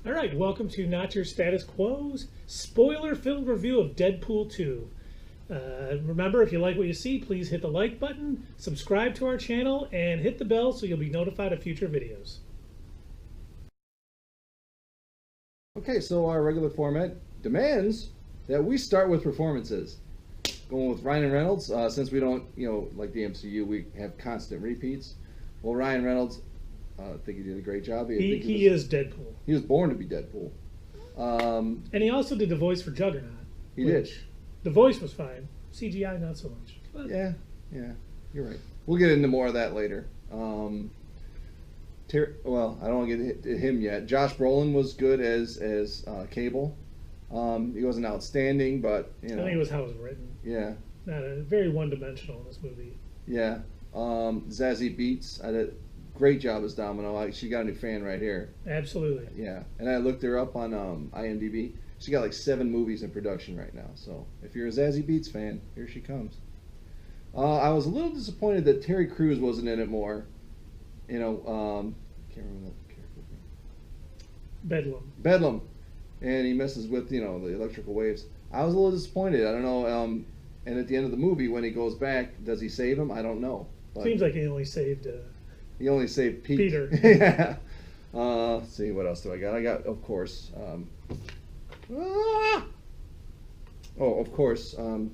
All right, welcome to Not Your Status Quo's spoiler-filled review of Deadpool 2. Remember, if you like what you see, please hit the like button, subscribe to our channel, and hit the bell so you'll be notified of future videos. Okay, so our regular format demands that we start with performances. Going with Ryan Reynolds, since we don't, like the MCU, we have constant repeats. Well, Ryan Reynolds, I think he did a great job. He is Deadpool. He was born to be Deadpool. And he also did the voice for Juggernaut. He did. The voice was fine. CGI, not so much. But Yeah, you're right. We'll get into more of that later. Well, I don't want to get to him yet. Josh Brolin was good as Cable. He wasn't outstanding, but I think it was how it was written. Yeah. Not very one-dimensional in this movie. Yeah. Zazie Beetz, I did great job as Domino. She got a new fan right here. Absolutely. Yeah, and I looked her up on IMDb. She got like 7 movies in production right now. So if you're a Zazie Beetz fan, here she comes. I was a little disappointed that Terry Crews wasn't in it more. Can't remember that character's name. Bedlam, and he messes with the electrical waves. I was a little disappointed. I don't know. And at the end of the movie, when he goes back, does he save him? I don't know. But Seems like he only saved. He only saved Peter. Yeah. Let's see, what else do I got? I got, of course,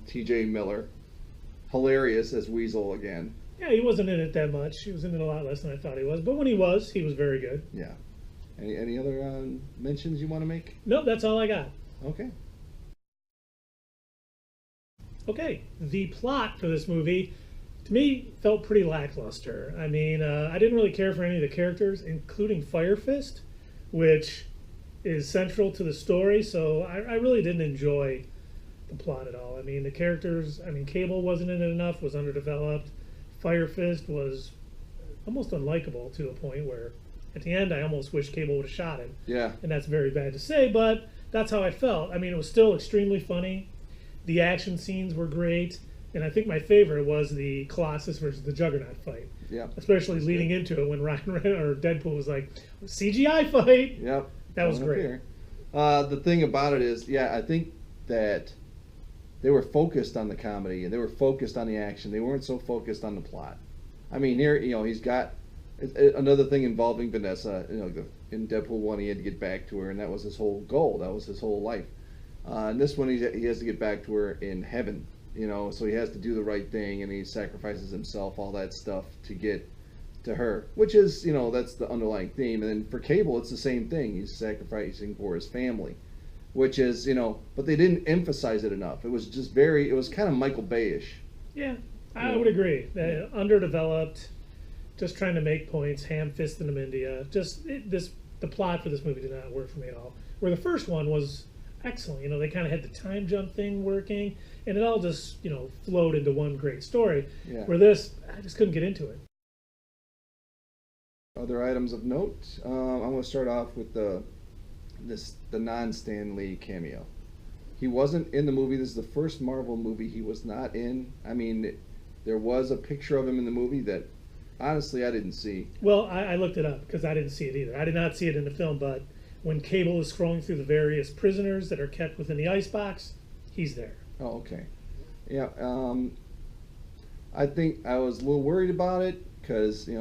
T.J. Miller, hilarious as Weasel again. Yeah, he wasn't in it that much. He was in it a lot less than I thought he was. But when he was very good. Yeah. Any other mentions you want to make? Nope, that's all I got. Okay. Okay, the plot for this movie, to me, felt pretty lackluster. I mean, I didn't really care for any of the characters, including Fire Fist, which is central to the story, so I really didn't enjoy the plot at all. I mean, the characters, Cable wasn't in it enough, was underdeveloped. Fire Fist was almost unlikable to a point where, at the end, I almost wish Cable would have shot him. Yeah. And that's very bad to say, but that's how I felt. I mean, it was still extremely funny. The action scenes were great, and I think my favorite was the Colossus versus the Juggernaut fight. Yeah. Especially leading into it when Deadpool was like, CGI fight. Yep. That was great. The thing about it is, I think that they were focused on the comedy and they were focused on the action. They weren't so focused on the plot. I mean, here, he's got another thing involving Vanessa. In Deadpool 1, he had to get back to her, and that was his whole goal. That was his whole life. In this one, he has to get back to her in heaven, so he has to do the right thing, and he sacrifices himself, all that stuff, to get to her, which is, that's the underlying theme. And then for Cable, it's the same thing. He's sacrificing for his family, which is, but they didn't emphasize it enough. It was just it was kind of Michael Bay-ish. Yeah, I would agree. Underdeveloped, just trying to make points, ham-fisting them India. The plot for this movie did not work for me at all. Where the first one was excellent. They kind of had the time jump thing working, and it all just, flowed into one great story. Yeah. Where this, I just couldn't get into it. Other items of note, I'm going to start off with the non-Stan Lee cameo. He wasn't in the movie. This is the first Marvel movie he was not in. I mean, there was a picture of him in the movie that, honestly, I didn't see. Well, I looked it up because I didn't see it either. I did not see it in the film, but when Cable is scrolling through the various prisoners that are kept within the icebox, he's there. Oh, okay. Yeah, I think I was a little worried about it because, he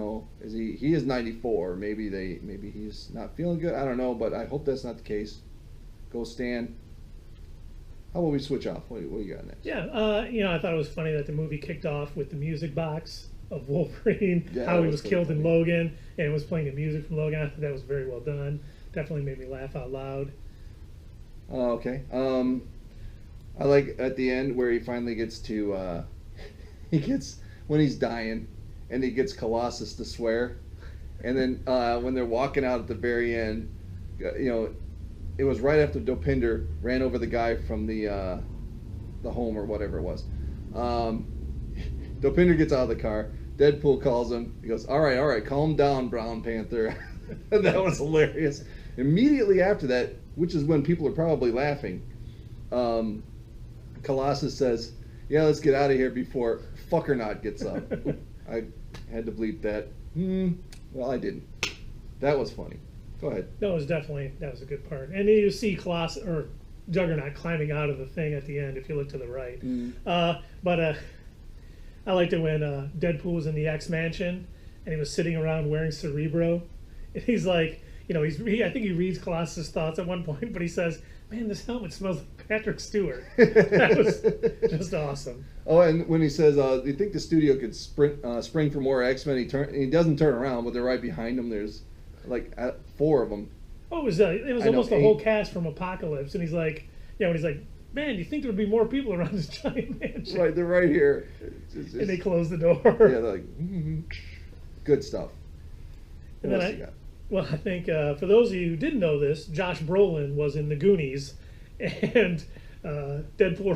is 94. Maybe he's not feeling good. I don't know, but I hope that's not the case. Go Stan. How about we switch off? What do you got next? Yeah, I thought it was funny that the movie kicked off with the music box of Wolverine, Yeah, how he was killed funny. in Logan, and was playing the music from Logan. I thought that was very well done. Definitely made me laugh out loud. Oh, okay. I like at the end where he finally gets to, when he's dying, and he gets Colossus to swear, and then when they're walking out at the very end, it was right after Dopinder ran over the guy from the home or whatever it was. Dopinder gets out of the car. Deadpool calls him. He goes, all right, calm down, Brown Panther. That was hilarious. Immediately after that, which is when people are probably laughing, Colossus says, yeah, let's get out of here before Fuckernot gets up. I had to bleep that. Well, I didn't. That was funny. Go ahead. No, it was definitely, that was a good part. And then you see Colossus or Juggernaut climbing out of the thing at the end if you look to the right. But I liked it when Deadpool was in the X Mansion and he was sitting around wearing Cerebro. And he's like, I think he reads Colossus' thoughts at one point, but he says, "Man, this helmet smells like Patrick Stewart." That was just awesome. Oh, and when he says, "Do you think the studio could spring for more X-Men?" He doesn't turn around, but they're right behind him. There's like 4 of them. Oh, it was almost the whole cast from Apocalypse, and he's like, when he's like, "Man, you think there would be more people around this giant mansion?" Right, they're right here. And they close the door. Yeah, they're like, good stuff. What else you got? Well, I think for those of you who didn't know this, Josh Brolin was in The Goonies, and Deadpool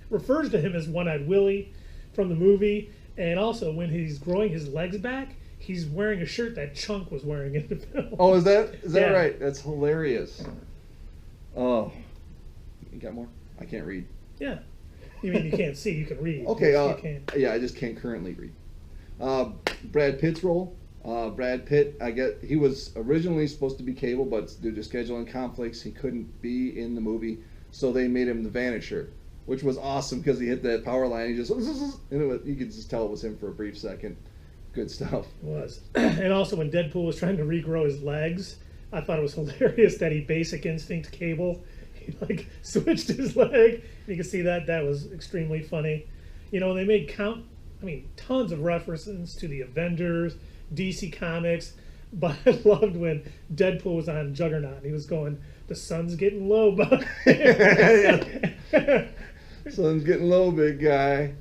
refers to him as One-Eyed Willie from the movie, and also when he's growing his legs back, he's wearing a shirt that Chunk was wearing in the film. Oh, is that right? That's hilarious. Oh, you got more? I can't read. Yeah. You mean you can't see, you can read. Okay, Yes, you can. Yeah, I just can't currently read. Brad Pitt's role. Brad Pitt, I get he was originally supposed to be Cable, but due to scheduling conflicts, he couldn't be in the movie, so they made him the Vanisher, which was awesome because he hit that power line. He just and you could just tell it was him for a brief second. Good stuff. It was. And also when Deadpool was trying to regrow his legs, I thought it was hilarious that he Basic Instinct Cable. He like switched his leg. You can see that was extremely funny. They made tons of references to the Avengers, DC Comics, but I loved when Deadpool was on Juggernaut and he was going, "The sun's getting low, bud." Sun's getting low, big guy.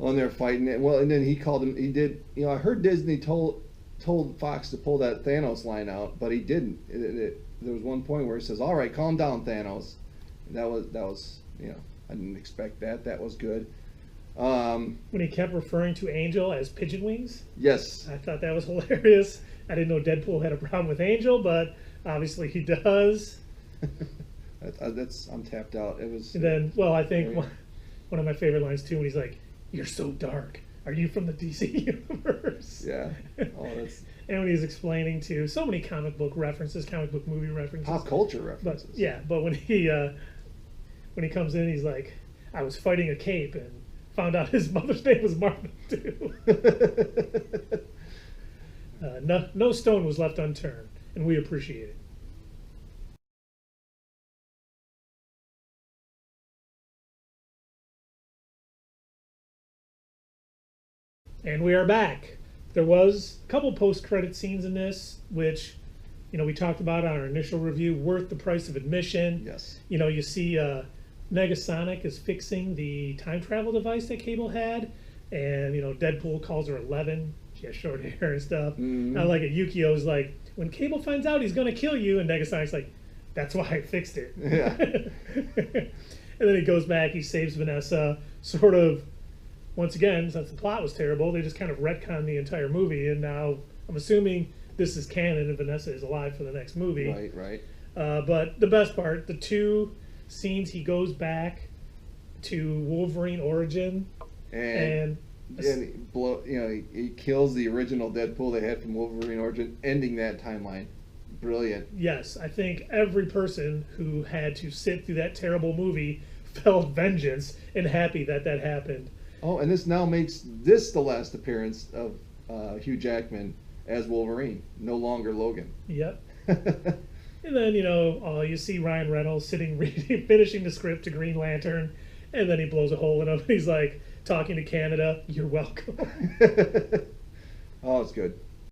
On there fighting it. Well, and then he called him. He did. I heard Disney told Fox to pull that Thanos line out, but he didn't. There was one point where he says, "All right, calm down, Thanos." And that was I didn't expect that. That was good. When he kept referring to Angel as Pigeon Wings. Yes. I thought that was hilarious. I didn't know Deadpool had a problem with Angel, but obviously he does. I'm tapped out. It was. And then, I think one of my favorite lines too, when he's like, "You're so dark. Are you from the DC universe?" Yeah. Oh, that's. And when he's explaining to so many comic book movie references, pop culture references. But when he comes in, he's like, "I was fighting a cape and found out his mother's name was Martha too." No stone was left unturned, and we appreciate it. And we are back. There was a couple post-credit scenes in this, which, we talked about on our initial review, worth the price of admission. Yes. You see Negasonic is fixing the time travel device that Cable had, and, Deadpool calls her 11. She has short hair and stuff. I like it. Yukio's like, "When Cable finds out, he's going to kill you," and Negasonic's like, "That's why I fixed it." Yeah. And then he goes back, he saves Vanessa, sort of. Once again, since the plot was terrible, they just kind of retconned the entire movie, and now I'm assuming this is canon and Vanessa is alive for the next movie. Right. But the best part, the 2 scenes he goes back to Wolverine origin, and he kills the original Deadpool they had from Wolverine origin, ending that timeline. Brilliant. Yes, I think every person who had to sit through that terrible movie felt vengeance and happy that happened. Oh, and this now makes this the last appearance of Hugh Jackman as Wolverine, no longer Logan. Yep. And then, you see Ryan Reynolds sitting finishing the script to Green Lantern, and then he blows a hole in him. He's like talking to Canada, "You're welcome." Oh, it's good.